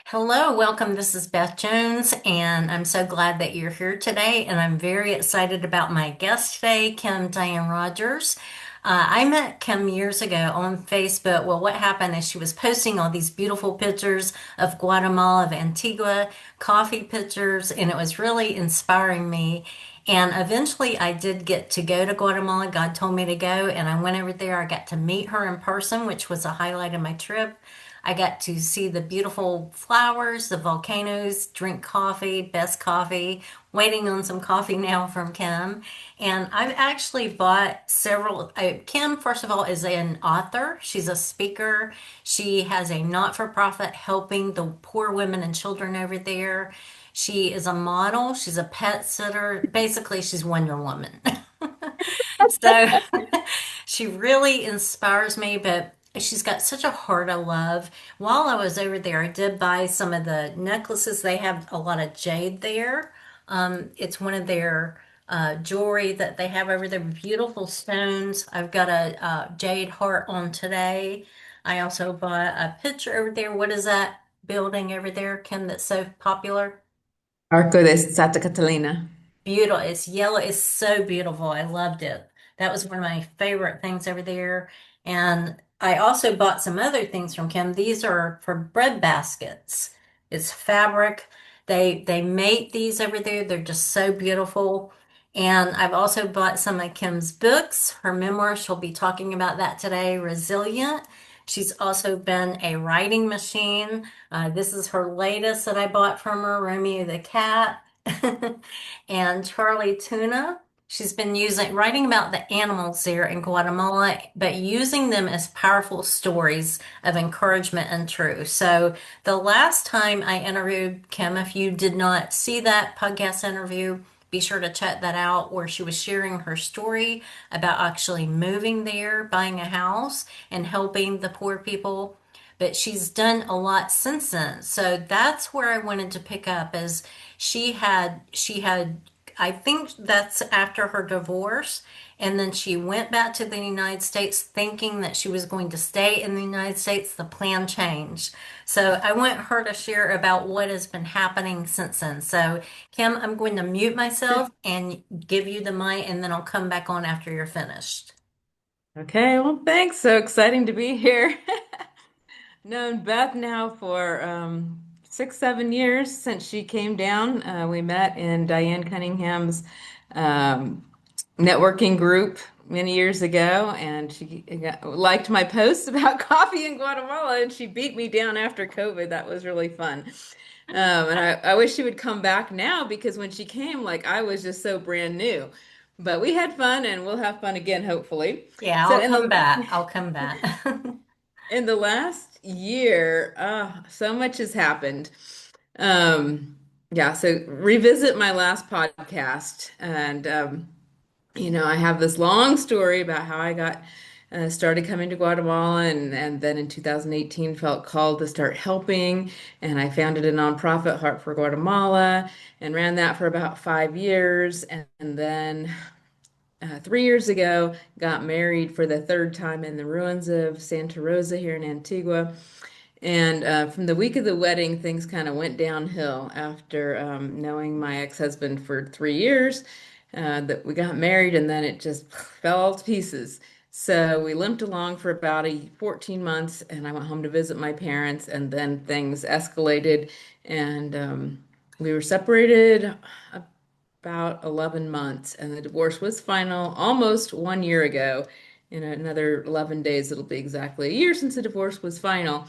Hello, welcome. This is Beth Jones, and I'm so glad that you're here today. And I'm very excited about my guest today, KimDiane Rogers. I met Kim years ago on Facebook. Well, what happened is she was posting all these beautiful pictures of Guatemala, of Antigua, coffee pictures, and it was really inspiring me. And eventually, I did get to go to Guatemala. God told me to go, and I went over there. I got to meet her in person, which was a highlight of my trip. I got to see the beautiful flowers, the volcanoes, drink coffee, best coffee, waiting on some coffee now from Kim. And I've actually bought several. Kim, first of all, is an author. She's a speaker. She has a not-for-profit helping the poor women and children over there. She is a model. She's a pet sitter. Basically, she's Wonder Woman. So she really inspires me, but she's got such a heart of love. While I was over there, I did buy some of the necklaces. They have a lot of jade there. It's one of their jewelry that they have over there, beautiful stones. I've got a jade heart on today. I also bought a picture over there. What is that building over there, Kim, that's so popular? Arco de Santa Catalina. Beautiful. It's yellow. It's so beautiful. I loved it. That was one of my favorite things over there. And I also bought some other things from Kim. These are for bread baskets. It's fabric. They make these over there. They're just so beautiful. And I've also bought some of Kim's books. Her memoir, she'll be talking about that today, Resilient. She's also been a writing machine. This is her latest that I bought from her, Romeo the cat. And Charlie Tuna. She's been writing about the animals there in Guatemala, but using them as powerful stories of encouragement and truth. So the last time I interviewed Kim, if you did not see that podcast interview, be sure to check that out, where she was sharing her story about actually moving there, buying a house, and helping the poor people. But she's done a lot since then. So that's where I wanted to pick up is she had I think that's after her divorce, and then she went back to the United States thinking that she was going to stay in the United States. The plan changed. So I want her to share about what has been happening since then. So Kim, I'm going to mute myself and give you the mic, and then I'll come back on after you're finished. Okay, well, thanks. So exciting to be here. Known Beth now for 6, 7 years since she came down. We met in Diane Cunningham's um, networking group many years ago, and liked my posts about coffee in Guatemala, and she beat me down after COVID. That was really fun. And I wish she would come back now because when she came, like I was just so brand new. But we had fun, and we'll have fun again, hopefully. Yeah, So I'll come back. I'll come back. in the last year, so much has happened. Um, yeah, so revisit my last podcast, and I have this long story about how I got started coming to Guatemala, and then in 2018 felt called to start helping, and I founded a nonprofit, Heart for Guatemala, and ran that for about 5 years, and then 3 years ago got married for the third time in the ruins of Santa Rosa here in Antigua. And from the week of the wedding, things kind of went downhill after knowing my ex-husband for 3 years. That we got married, and then it just fell all to pieces. So we limped along for about 14 months, and I went home to visit my parents, and then things escalated, and we were separated about 11 months, and the divorce was final almost 1 year ago. In another 11 days, it'll be exactly a year since the divorce was final.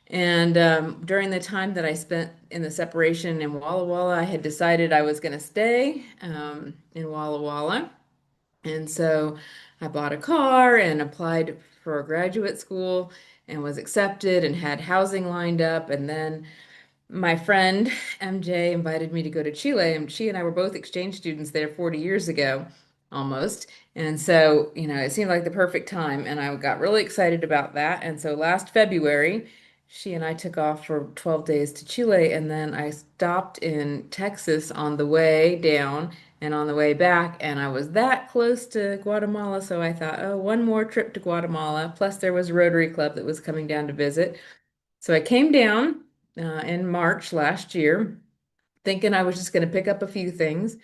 And during the time that I spent in the separation in Walla Walla, I had decided I was going to stay in Walla Walla. And so I bought a car and applied for a graduate school and was accepted and had housing lined up. And then my friend MJ invited me to go to Chile, and she and I were both exchange students there 40 years ago, almost. And so, it seemed like the perfect time, and I got really excited about that. And so last February, she and I took off for 12 days to Chile, and then I stopped in Texas on the way down and on the way back, and I was that close to Guatemala, so I thought, oh, one more trip to Guatemala. Plus, there was a Rotary Club that was coming down to visit. So I came down. in March last year, thinking I was just going to pick up a few things.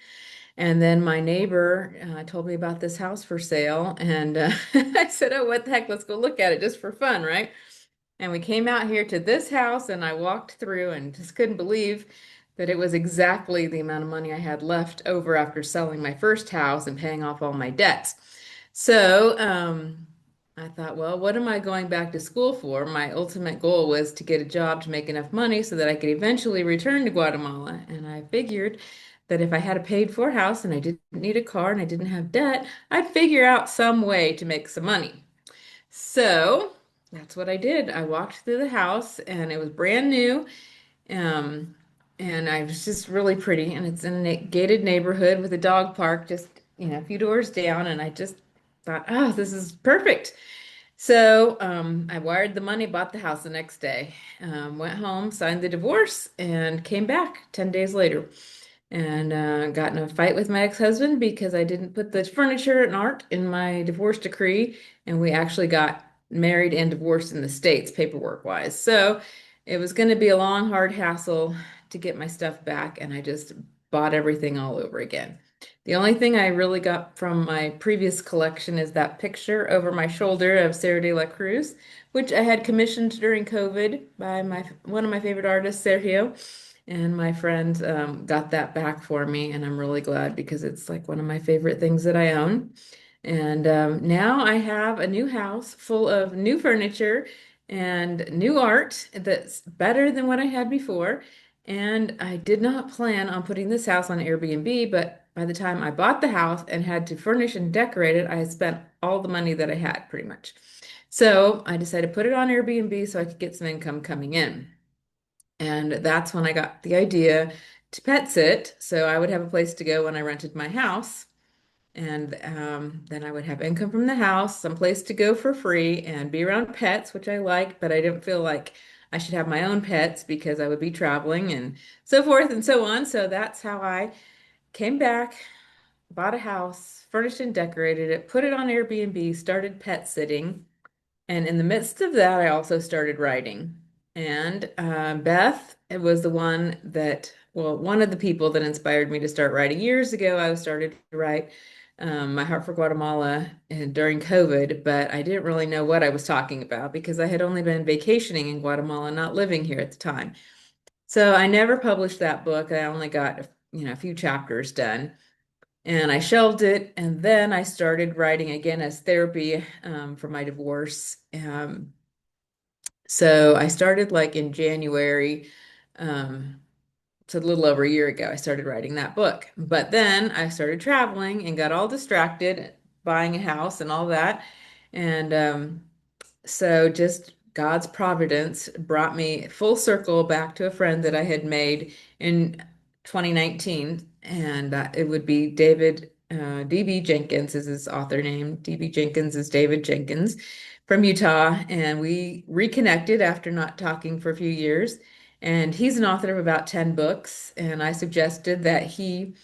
And then my neighbor told me about this house for sale. And I said, oh, what the heck? Let's go look at it just for fun, right? And we came out here to this house and I walked through and just couldn't believe that it was exactly the amount of money I had left over after selling my first house and paying off all my debts. So, I thought, well, what am I going back to school for? My ultimate goal was to get a job to make enough money so that I could eventually return to Guatemala. And I figured that if I had a paid for house and I didn't need a car and I didn't have debt, I'd figure out some way to make some money. So that's what I did. I walked through the house and it was brand new. Um, and I was just really pretty. And it's in a gated neighborhood with a dog park just, a few doors down. And I just thought, oh, this is perfect. So I wired the money, bought the house the next day, went home, signed the divorce, and came back 10 days later and got in a fight with my ex-husband because I didn't put the furniture and art in my divorce decree, and we actually got married and divorced in the States paperwork wise. So it was going to be a long, hard hassle to get my stuff back, and I just bought everything all over again. The only thing I really got from my previous collection is that picture over my shoulder of Sarah de la Cruz, which I had commissioned during COVID by my one of my favorite artists, Sergio. And my friend got that back for me, and I'm really glad because it's like one of my favorite things that I own. And now I have a new house full of new furniture and new art that's better than what I had before. And I did not plan on putting this house on Airbnb, but by the time I bought the house and had to furnish and decorate it, I had spent all the money that I had pretty much. So I decided to put it on Airbnb so I could get some income coming in. And that's when I got the idea to pet sit. So I would have a place to go when I rented my house. And then I would have income from the house, some place to go for free, and be around pets, which I like, but I didn't feel like I should have my own pets because I would be traveling and so forth and so on. So that's how I came back, bought a house, furnished and decorated it, put it on Airbnb, started pet sitting. And in the midst of that, I also started writing. And Beth it was the one that, well, one of the people that inspired me to start writing years ago. I started to write My Heart for Guatemala during COVID, but I didn't really know what I was talking about because I had only been vacationing in Guatemala, not living here at the time. So I never published that book. I only got, a few chapters done. And I shelved it, and then I started writing again as therapy for my divorce. So I started like in January, so a little over a year ago, I started writing that book. But then I started traveling and got all distracted, buying a house and all that. And so just God's providence brought me full circle back to a friend that I had made in 2019, and it would be David DB Jenkins is his author name. DB Jenkins is David Jenkins from Utah, and we reconnected after not talking for a few years. And he's an author of about 10 books, and I suggested that he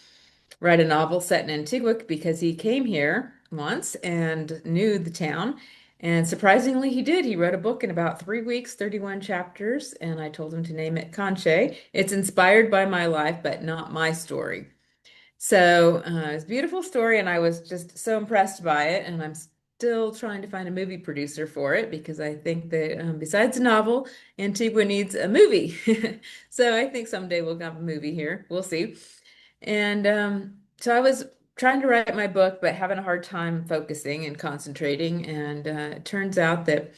write a novel set in Antigua because he came here once and knew the town. And surprisingly, he did. He wrote a book in about 3 weeks, 31 chapters, and I told him to name it Conche. It's inspired by my life, but not my story. So it's a beautiful story, and I was just so impressed by it. And I'm still trying to find a movie producer for it because I think that besides a novel, Antigua needs a movie. So I think someday we'll have a movie here. We'll see. And so I was trying to write my book, but having a hard time focusing and concentrating. And it turns out that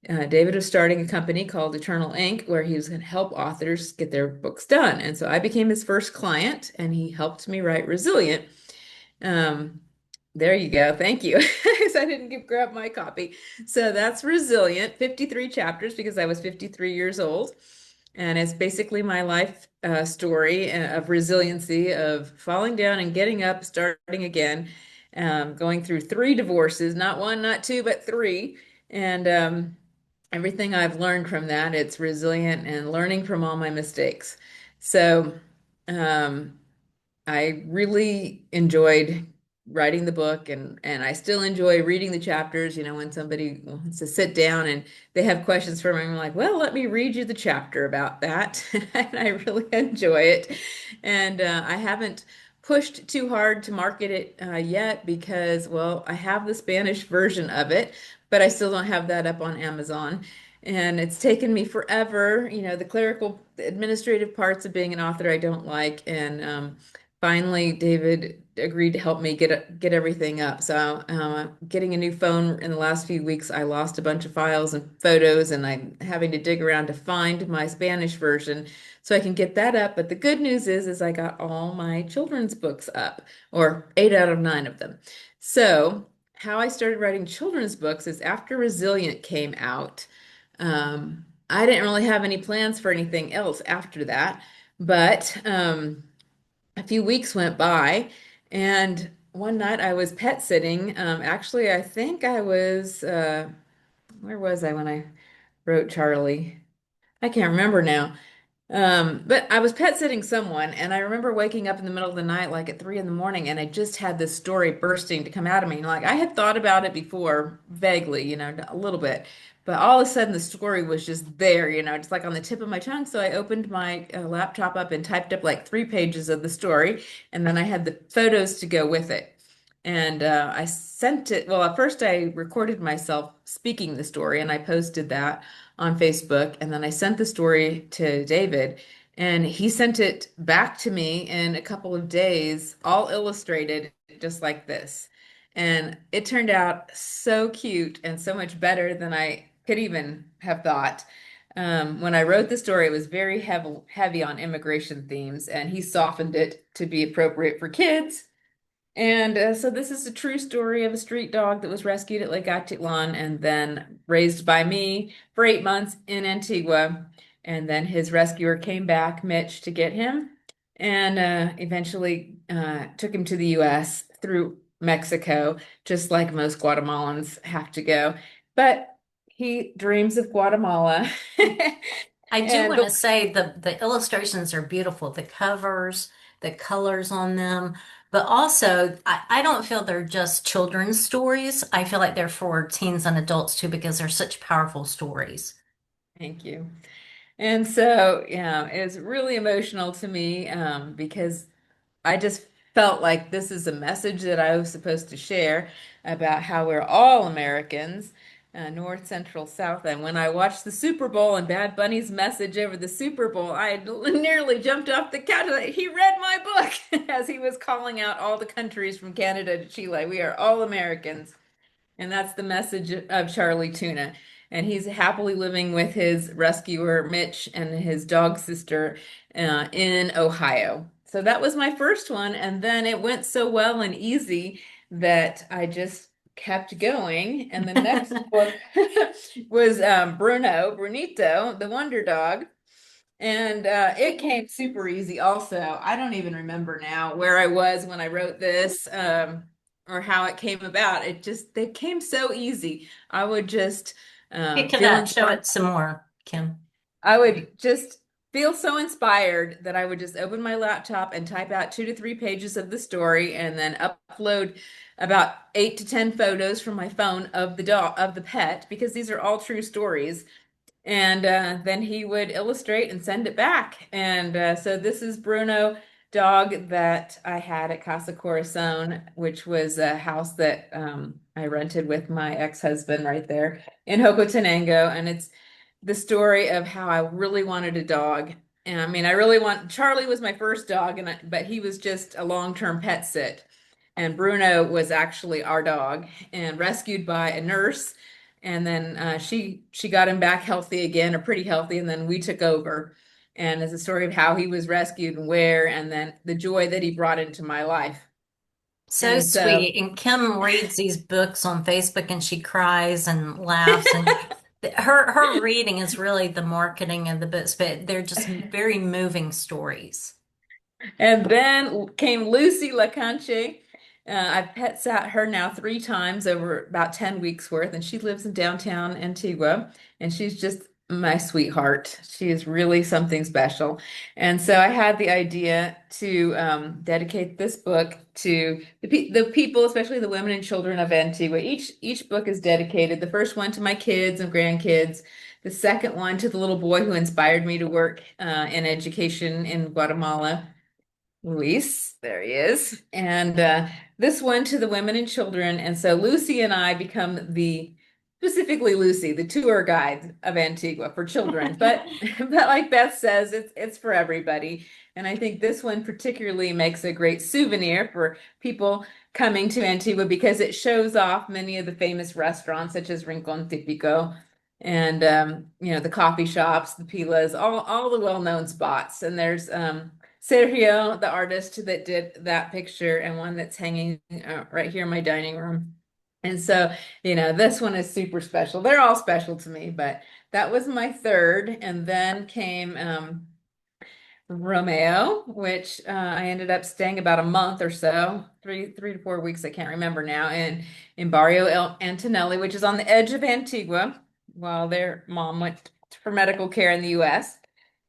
David was starting a company called Eternal Ink, where he was going to help authors get their books done. And so I became his first client, and he helped me write Resilient. Um, there you go. Thank you. 'Cause I didn't grab my copy. So that's Resilient, 53 chapters because I was 53 years old. And it's basically my life story of resiliency, of falling down and getting up, starting again, going through three divorces, not one, not two, but three. And everything I've learned from that, it's resilient and learning from all my mistakes. So um, I really enjoyed writing the book, and I still enjoy reading the chapters, when somebody wants to sit down and they have questions for me. I'm like, well, let me read you the chapter about that. And I really enjoy it. And I haven't pushed too hard to market it yet because, well, I have the Spanish version of it, but I still don't have that up on Amazon. And it's taken me forever. The clerical administrative parts of being an author I don't like. And finally, David agreed to help me get everything up. So, getting a new phone in the last few weeks, I lost a bunch of files and photos, and I'm having to dig around to find my Spanish version so I can get that up. But the good news is I got all my children's books up, or 8 out of 9 of them. So, how I started writing children's books is after Resilient came out. I didn't really have any plans for anything else after that, but a few weeks went by, and one night I was pet sitting. Actually, I think I was, where was I when I wrote Charlie? I can't remember now. But I was pet sitting someone, and I remember waking up in the middle of the night, like at 3 in the morning, and I just had this story bursting to come out of me. Like I had thought about it before, vaguely, a little bit, but all of a sudden the story was just there, just like on the tip of my tongue. So I opened my laptop up and typed up like 3 pages of the story, and then I had the photos to go with it. And I sent it. Well, at first I recorded myself speaking the story, and I posted that on Facebook, and then I sent the story to David, and he sent it back to me in a couple of days, all illustrated just like this. And it turned out so cute and so much better than I could even have thought. When I wrote the story, it was very heavy on immigration themes, and he softened it to be appropriate for kids. And so this is a true story of a street dog that was rescued at Lake Atitlan and then raised by me for 8 months in Antigua. And then his rescuer came back, Mitch, to get him, and eventually took him to the U.S. through Mexico, just like most Guatemalans have to go. But he dreams of Guatemala. I do And want to say the illustrations are beautiful, the covers, the colors on them, but also I don't feel they're just children's stories. I feel like they're for teens and adults too because they're such powerful stories. thank you. And so, yeah, it was really emotional to me because I just felt like this is a message that I was supposed to share about how we're all Americans, North, Central, South. And when I watched the Super Bowl and Bad Bunny's message over the Super Bowl, I nearly jumped off the couch. He read my book as he was calling out all the countries from Canada to Chile. We are all Americans. And that's the message of Charlie Tuna. And he's happily living with his rescuer, Mitch, and his dog sister in Ohio. So that was my first one. And then it went so well and easy that I just kept going. And the next book was Brunito, the Wonder Dog. And it came super easy also. I don't even remember now where I was when I wrote this, or how it came about. They came so easy. I would just Pick it feel up, show inspired. it some more, Kim. I would just feel so inspired that I would just open my laptop and type out 2 to 3 pages of the story and then upload about 8 to 10 photos from my phone of the dog, of the pet, because these are all true stories. And then he would illustrate and send it back. And so this is Bruno dog that I had at Casa Corazon, which was a house that I rented with my ex-husband right there in Hocotenango. And it's the story of how I really wanted a dog. And I mean, Charlie was my first dog, but he was just a long-term pet sit. And Bruno was actually our dog and rescued by a nurse, and then she got him back healthy again, or pretty healthy, and then we took over. And it's a story of how he was rescued and where, and then the joy that he brought into my life. So And so, sweet. And Kim reads these books on Facebook and she cries and laughs and her reading is really the marketing of the books, but they're just very moving stories. and then came Lucy LaCanche. I've pet sat her now 3 times over about 10 weeks worth, and she lives in downtown Antigua, and she's just my sweetheart. She is really something special. And so I had the idea to dedicate this book to the people, especially the women and children of Antigua. Each book is dedicated. The first one to my kids and grandkids. The second one to the little boy who inspired me to work in education in Guatemala. Luis, there he is. And this one to the women and children. And so Lucy and I become specifically Lucy, the tour guide of Antigua for children. But but like Beth says, it's for everybody. And I think this one particularly makes a great souvenir for people coming to Antigua because it shows off many of the famous restaurants such as Rincon Típico and the coffee shops, the pilas, all the well-known spots. And there's Sergio, the artist that did that picture, and one that's hanging right here in my dining room. And so, this one is super special. They're all special to me, but that was my third. And then came Romeo, which I ended up staying about a month or so, three to 4 weeks, I can't remember now, in Barrio El Antonelli, which is on the edge of Antigua, while their mom went for medical care in the U.S.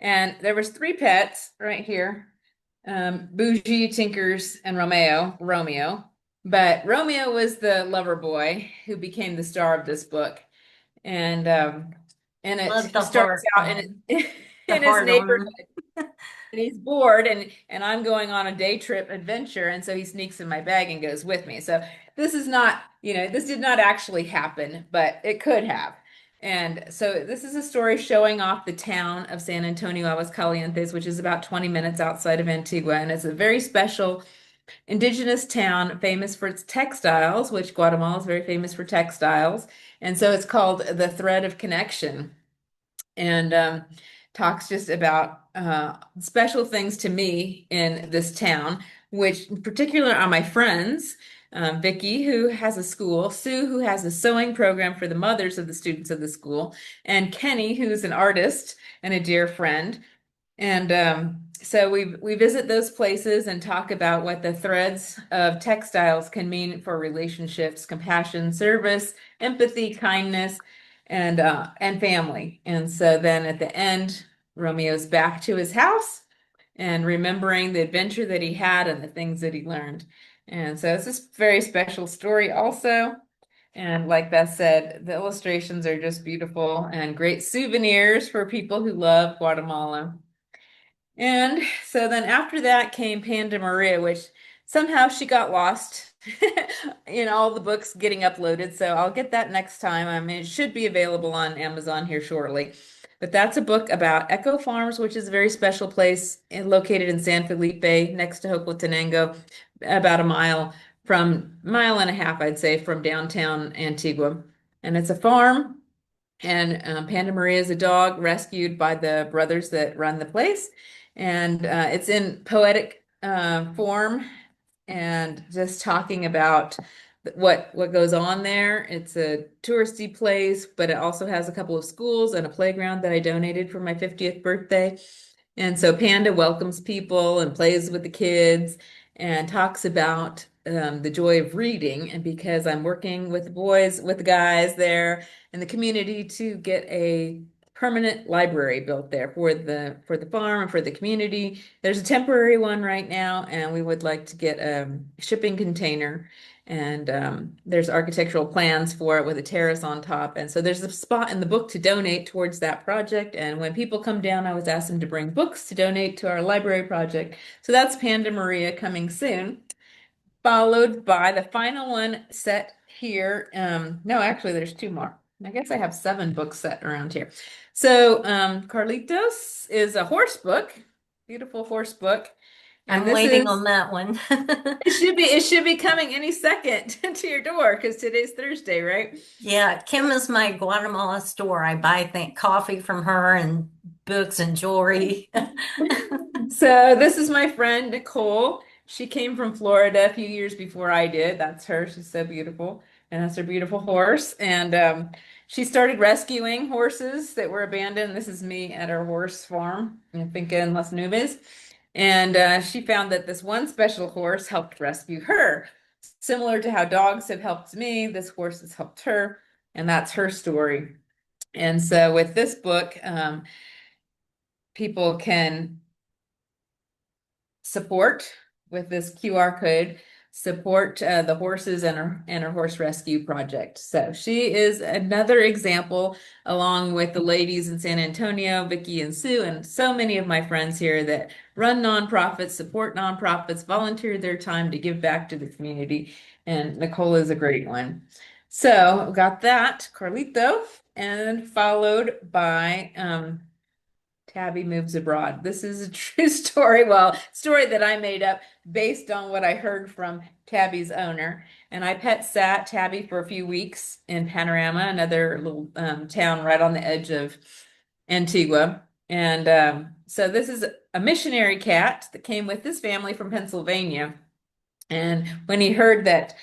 And there was three pets right here, Bougie, Tinkers, and Romeo. But Romeo was the lover boy who became the star of this book. And Love he the starts heart out one, the in his heart neighborhood on. and he's bored and I'm going on a day trip adventure and so he sneaks in my bag and goes with me. So this is not, this did not actually happen, but it could have. And so this is a story showing off the town of San Antonio Aguascalientes, which is about 20 minutes outside of Antigua, and it's a very special indigenous town famous for its textiles, which Guatemala is very famous for textiles. And so it's called the Thread of Connection and talks just about special things to me in this town, which in particular are my friends. Vicky, who has a school, Sue, who has a sewing program for the mothers of the students of the school, and Kenny, who's an artist and a dear friend. And so we visit those places and talk about what the threads of textiles can mean for relationships, compassion, service, empathy, kindness, and family. And so then at the end, Romeo's back to his house and remembering the adventure that he had and the things that he learned. And so it's this very special story also. And like Beth said, the illustrations are just beautiful and great souvenirs for people who love Guatemala. And so then after that came Panda Maria, which somehow she got lost in all the books getting uploaded. So I'll get that next time. I mean, it should be available on Amazon here shortly. But that's a book about Echo Farms, which is a very special place located in San Felipe next to Hocotenango, about mile and a half, I'd say, from downtown Antigua. And it's a farm and Panda Maria is a dog rescued by the brothers that run the place. And it's in poetic form and just talking about what goes on there. It's a touristy place, but it also has a couple of schools and a playground that I donated for my 50th birthday. And so Panda welcomes people and plays with the kids and talks about the joy of reading. And because I'm working with the boys, with the guys there in the community to get a permanent library built there for the farm and for the community. There's a temporary one right now, and we would like to get a shipping container. And there's architectural plans for it with a terrace on top. And so there's a spot in the book to donate towards that project. And when people come down, I was asked them to bring books to donate to our library project. So that's Panda Maria coming soon, followed by the final one set here. No, actually, there's two more. I guess I have 7 books set around here. So Carlitos is a horse book, beautiful horse book. And I'm this waiting is on that one. it should be coming any second to your door because today's Thursday, right? Yeah, Kim is my Guatemala store. I buy coffee from her and books and jewelry. So this is my friend Nicole. She came from Florida a few years before I did. That's her. She's so beautiful. And that's her beautiful horse. And she started rescuing horses that were abandoned. This is me at our horse farm in Finca in Las Nubes. And she found that this one special horse helped rescue her. Similar to how dogs have helped me, this horse has helped her. And that's her story. And so with this book, people can support with this QR code, support the horses and her horse rescue project. So she is another example, along with the ladies in San Antonio, Vicky and Sue, and so many of my friends here that run nonprofits, support nonprofits, volunteer their time to give back to the community. And Nicole is a great one. So got that, Carlito, and followed by Tabby moves abroad. This is a true story. Well, story that I made up based on what I heard from Tabby's owner. And I pet sat Tabby for a few weeks in Panorama, another little town right on the edge of Antigua. And so this is a missionary cat that came with his family from Pennsylvania. And when he heard that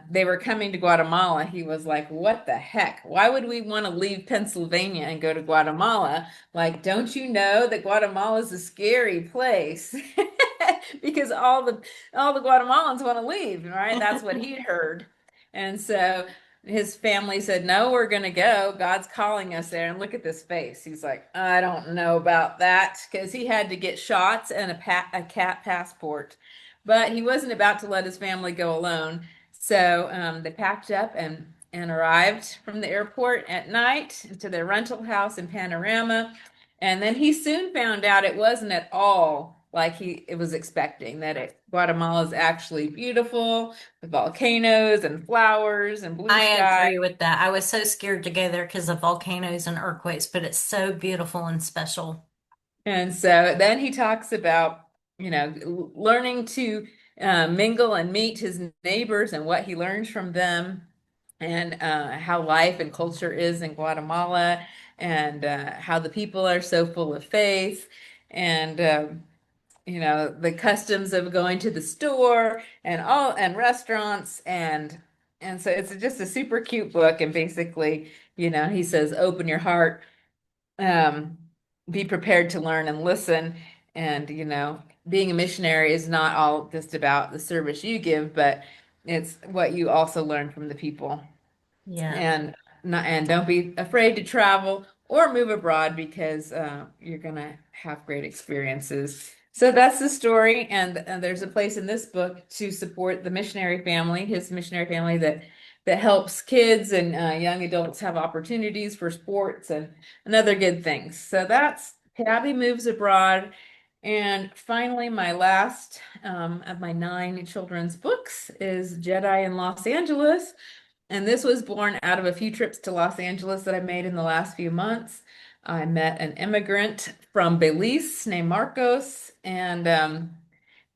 they were coming to Guatemala, he was like, what the heck? Why would we want to leave Pennsylvania and go to Guatemala? Like, don't you know that Guatemala is a scary place? Because all the Guatemalans want to leave, right? That's what he heard. And so his family said, no, we're going to go. God's calling us there. And look at this face. He's like, I don't know about that, because he had to get shots and a cat passport. But he wasn't about to let his family go alone. So they packed up and arrived from the airport at night to their rental house in Panorama. And then he soon found out it wasn't at all like he it was expecting, that Guatemala is actually beautiful with volcanoes and flowers and blue I sky. agree with that. I was so scared to go there because of volcanoes and earthquakes, but it's so beautiful and special. And so then he talks about, learning to mingle and meet his neighbors and what he learns from them, and how life and culture is in Guatemala, and how the people are so full of faith, and the customs of going to the store and restaurants, and so it's just a super cute book. And basically, he says, open your heart, um, be prepared to learn and listen. And, being a missionary is not all just about the service you give, but it's what you also learn from the people. Yeah. And don't be afraid to travel or move abroad, because you're gonna have great experiences. So that's the story, and there's a place in this book to support the missionary family, his missionary family that helps kids and young adults have opportunities for sports and other good things. So that's Tabby Moves Abroad. And finally, my last of my 9 children's books is Jedi in Los Angeles. And this was born out of a few trips to Los Angeles that I made in the last few months. I met an immigrant from Belize named Marcos, and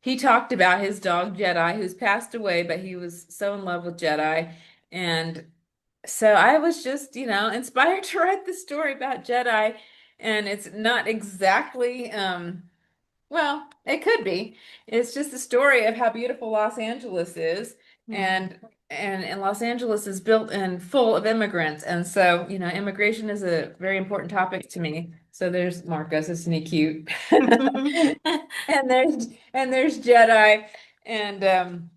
he talked about his dog Jedi, who's passed away, but he was so in love with Jedi. And so I was just, inspired to write the story about Jedi. And it's not exactly well, it could be. It's just a story of how beautiful Los Angeles is, Mhm. and Los Angeles is built and full of immigrants, and so immigration is a very important topic to me. So there's Marcos, isn't he cute? And there's Jedi, and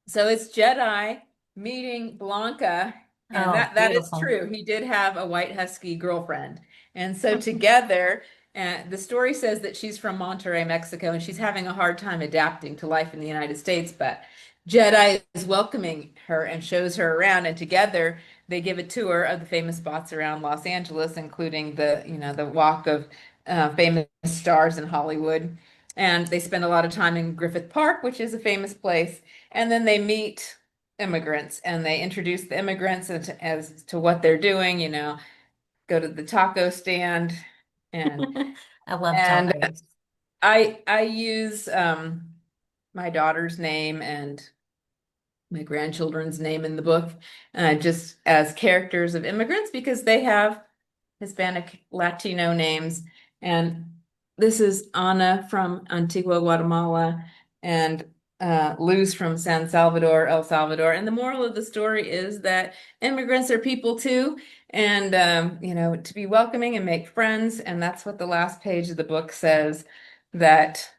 so it's Jedi meeting Blanca, and Oh, that is beautiful. true. He did have a white husky girlfriend. And so together, the story says that she's from Monterrey, Mexico, and she's having a hard time adapting to life in the United States, but Jedi is welcoming her and shows her around, and together they give a tour of the famous spots around Los Angeles, including the walk of famous stars in Hollywood. And they spend a lot of time in Griffith Park, which is a famous place, and then they meet immigrants and they introduce the immigrants as to what they're doing, go to the taco stand, and I love and tacos. I use my daughter's name and my grandchildren's name in the book, just as characters of immigrants, because they have Hispanic Latino names. And this is Ana from Antigua, Guatemala, and Luz from San Salvador, El Salvador. And the moral of the story is that immigrants are people too, and to be welcoming and make friends. And that's what the last page of the book says, that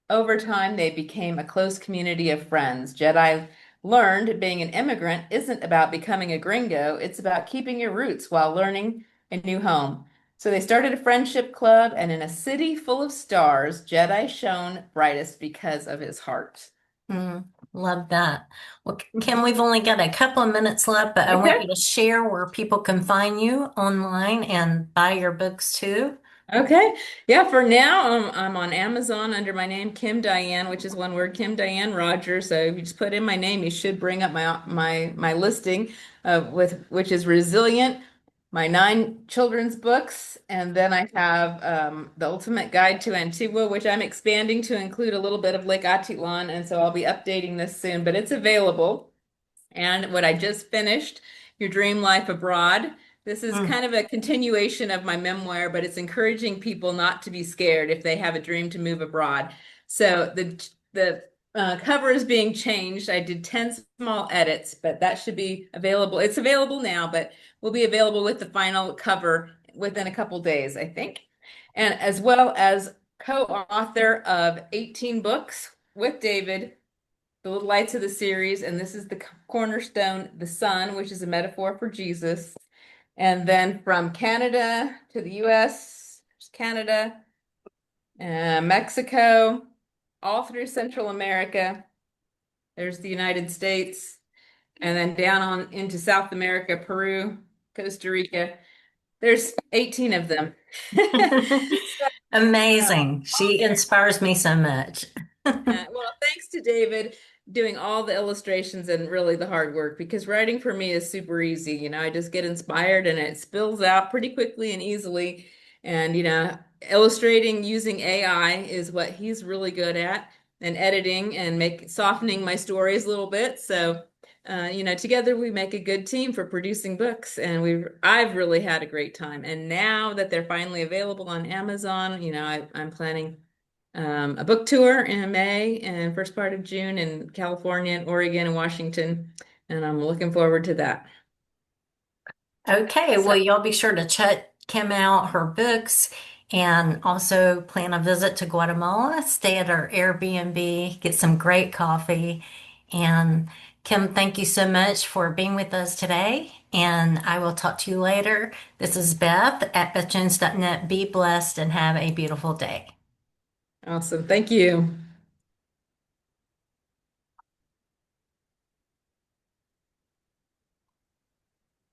over time they became a close community of friends. Jedi learned being an immigrant isn't about becoming a gringo, it's about keeping your roots while learning a new home. So they started a friendship club, and in a city full of stars, Jedi shone brightest because of his heart. Mm, love that. Well, Kim, we've only got a couple of minutes left, but I want Okay. you to share where people can find you online and buy your books too. Okay. Yeah, for now, I'm on Amazon under my name, Kim Diane, which is one word, KimDiane Rogers. So if you just put in my name, you should bring up my listing with which is Resilient, my 9 children's books, and then I have The Ultimate Guide to Antigua, which I'm expanding to include a little bit of Lake Atitlan, and so I'll be updating this soon, but it's available. And what I just finished, Your Dream Life Abroad. This is Mm. kind of a continuation of my memoir, but it's encouraging people not to be scared if they have a dream to move abroad. So the cover is being changed. I did 10 small edits, but that should be available. It's available now, but will be available with the final cover within a couple days, I think. And as well as co-author of 18 books with David, the little lights of the series, and this is the cornerstone, the sun, which is a metaphor for Jesus. And then from Canada to the US, Canada, Mexico, all through Central America. There's the United States, and then down on into South America, Peru, Costa Rica. There's 18 of them. Amazing. All She there. inspires me so much. Well, thanks to David doing all the illustrations and really the hard work because writing for me is super easy. I just get inspired and it spills out pretty quickly and easily. And, illustrating using AI is what he's really good at, and editing and softening my stories a little bit. So, together we make a good team for producing books, and I've really had a great time. And now that they're finally available on Amazon, I'm planning a book tour in May and first part of June in California and Oregon and Washington. And I'm looking forward to that. Okay, So well, y'all be sure to check Kim out her books and also plan a visit to Guatemala, stay at our Airbnb, get some great coffee. And Kim, thank you so much for being with us today. And I will talk to you later. This is Beth at bethjones.net. Be blessed and have a beautiful day. awesome. Thank you.